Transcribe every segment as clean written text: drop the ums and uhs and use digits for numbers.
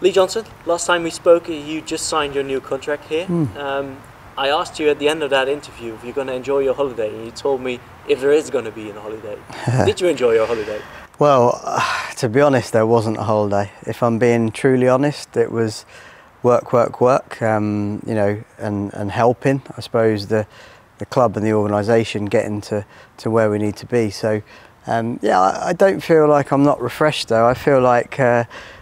Lee Johnson, last time we spoke, you just signed your new contract here. I asked you at the end of that interview if you're going to enjoy your holiday, and you told me if there is going to be a holiday. Did you enjoy your holiday? Well, to be honest, there wasn't a holiday. If I'm being truly honest, it was work, you know, and helping, I suppose, the club and the organisation getting to where we need to be. So, yeah, I don't feel like I'm not refreshed though. I feel like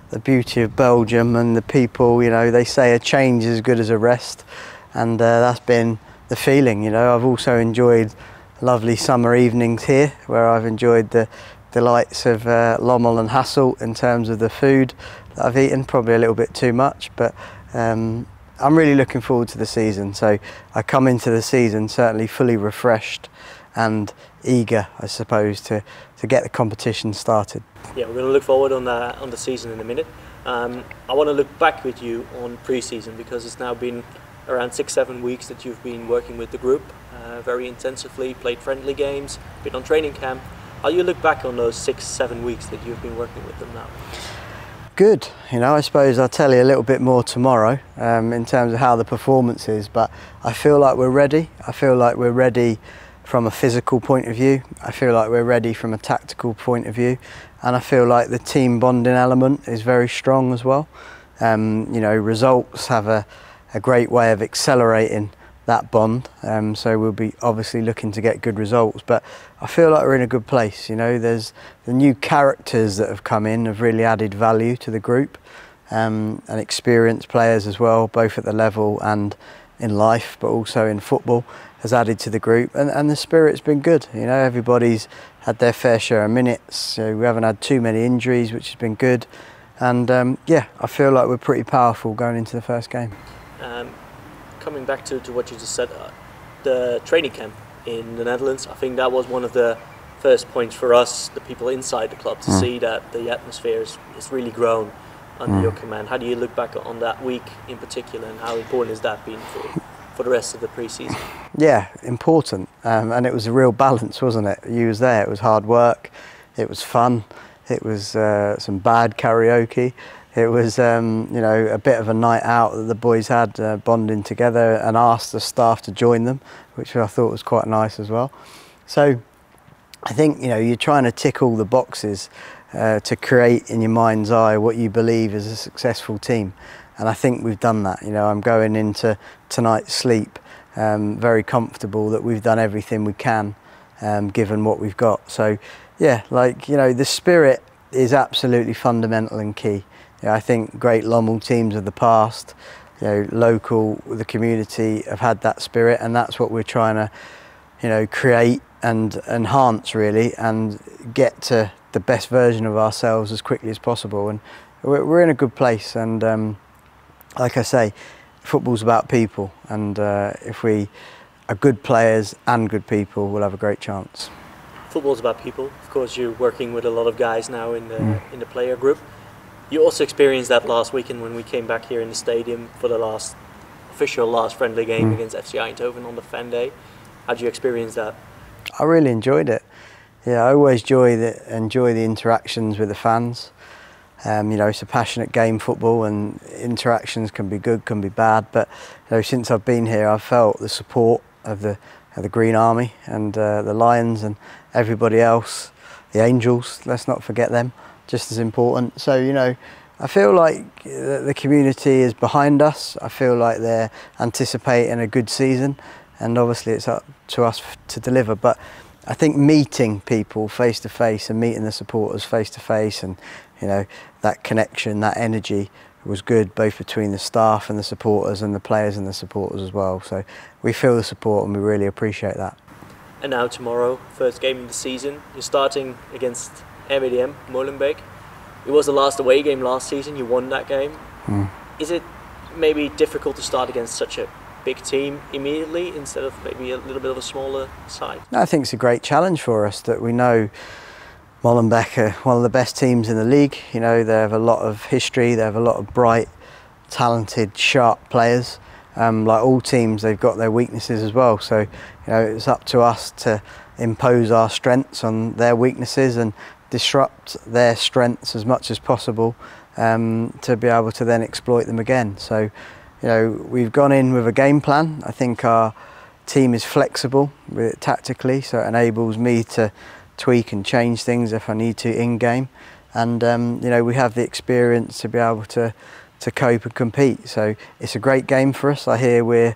the beauty of Belgium and the people, you know, they say a change is as good as a rest, and that's been the feeling. You know, I've also enjoyed lovely summer evenings here, where I've enjoyed the delights of Lommel and Hasselt in terms of the food that I've eaten, probably a little bit too much, but I'm really looking forward to the season. So I come into the season certainly fully refreshed and eager, I suppose, to get the competition started. Yeah, we're going to look forward on the season in a minute. I want to look back with you on pre-season, because it's now been around 6-7 weeks that you've been working with the group very intensively, played friendly games, been on training camp. How do you look back on those 6-7 weeks that you've been working with them now? Good, you know, I suppose I'll tell you a little bit more tomorrow in terms of how the performance is, but I feel like we're ready. I feel like we're ready from a physical point of view. I feel like we're ready from a tactical point of view, and I feel like the team bonding element is very strong as well. You know, results have a great way of accelerating that bond, so we'll be obviously looking to get good results, but I feel like we're in a good place. You know, there's the new characters that have come in have really added value to the group, and experienced players as well, both at the level and in life, but also in football, has added to the group, and the spirit's been good. You know, everybody's had their fair share of minutes, so we haven't had too many injuries, which has been good, and yeah, I feel like we're pretty powerful going into the first game. Coming back to what you just said, the training camp in the Netherlands, I think that was one of the first points for us, the people inside the club, to see that the atmosphere is really grown under your command. How do you look back on that week in particular, and how important has that been for the rest of the pre-season? Yeah, important, and it was a real balance, wasn't it? You was there, it was hard work, it was fun, it was some bad karaoke. It was, you know, a bit of a night out that the boys had, bonding together, and asked the staff to join them, which I thought was quite nice as well. So I think, you know, you're trying to tick all the boxes to create in your mind's eye what you believe is a successful team. And I think we've done that. You know, I'm going into tonight's sleep very comfortable that we've done everything we can, given what we've got. So yeah, like, you know, the spirit is absolutely fundamental and key. Yeah, I think great Lommel teams of the past, you know, local, the community have had that spirit, and that's what we're trying to, you know, create and enhance really, and get to the best version of ourselves as quickly as possible. And we're in a good place, and like I say, football's about people, and if we are good players and good people, we'll have a great chance. Football's about people. Of course, you're working with a lot of guys now in the player group. You also experienced that last weekend when we came back here in the stadium for the last friendly game against FC Eindhoven on the fan day. How did you experience that? I really enjoyed it. Yeah, I always enjoy the interactions with the fans. You know, it's a passionate game, football, and interactions can be good, can be bad. But you know, since I've been here, I've felt the support of the Green Army and the Lions and everybody else, the Angels. Let's not forget them. Just as important. So, you know, I feel like the community is behind us. I feel like they're anticipating a good season, and obviously it's up to us to deliver. But I think meeting people face to face and meeting the supporters face to face, and you know, that connection, that energy was good, both between the staff and the supporters, and the players and the supporters as well. So we feel the support, and we really appreciate that. And now tomorrow, first game of the season, you're starting against RWDM Molenbeek. It was the last away game last season. You won that game. Is it maybe difficult to start against such a big team immediately instead of maybe a little bit of a smaller side? I think it's a great challenge for us, that we know Molenbeek are one of the best teams in the league. You know, they have a lot of history, they have a lot of bright, talented, sharp players. Like all teams, they've got their weaknesses as well. So, you know, it's up to us to impose our strengths on their weaknesses and disrupt their strengths as much as possible, to be able to then exploit them again. So, you know, we've gone in with a game plan. I think our team is flexible tactically, so it enables me to tweak and change things if I need to in game. And you know, we have the experience to be able to cope and compete. So it's a great game for us. I hear we're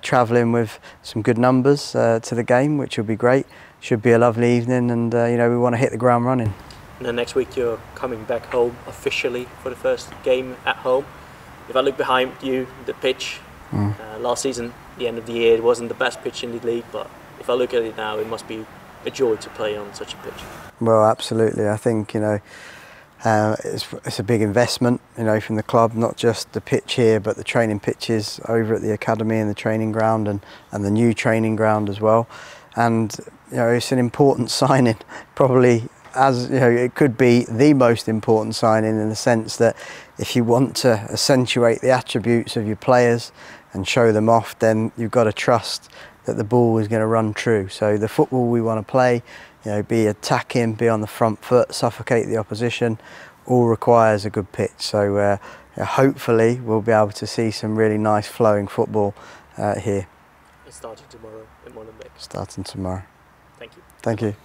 travelling with some good numbers to the game, which will be great. Should be a lovely evening, and you know, we want to hit the ground running. And then next week you're coming back home officially for the first game at home. If I look behind you, the pitch, last season, the end of the year, it wasn't the best pitch in the league, but if I look at it now, it must be a joy to play on such a pitch. Well, absolutely. I think, you know, it's a big investment, you know, from the club, not just the pitch here, but the training pitches over at the academy and the training ground, and the new training ground as well. And, you know, it's an important signing, probably, as you know, it could be the most important signing, in the sense that if you want to accentuate the attributes of your players and show them off, then you've got to trust that the ball is going to run true. So the football we want to play, you know, be attacking, be on the front foot, suffocate the opposition, all requires a good pitch. So hopefully we'll be able to see some really nice flowing football here. It's starting tomorrow in Molenbeek. Starting tomorrow. Thank you. Thank you.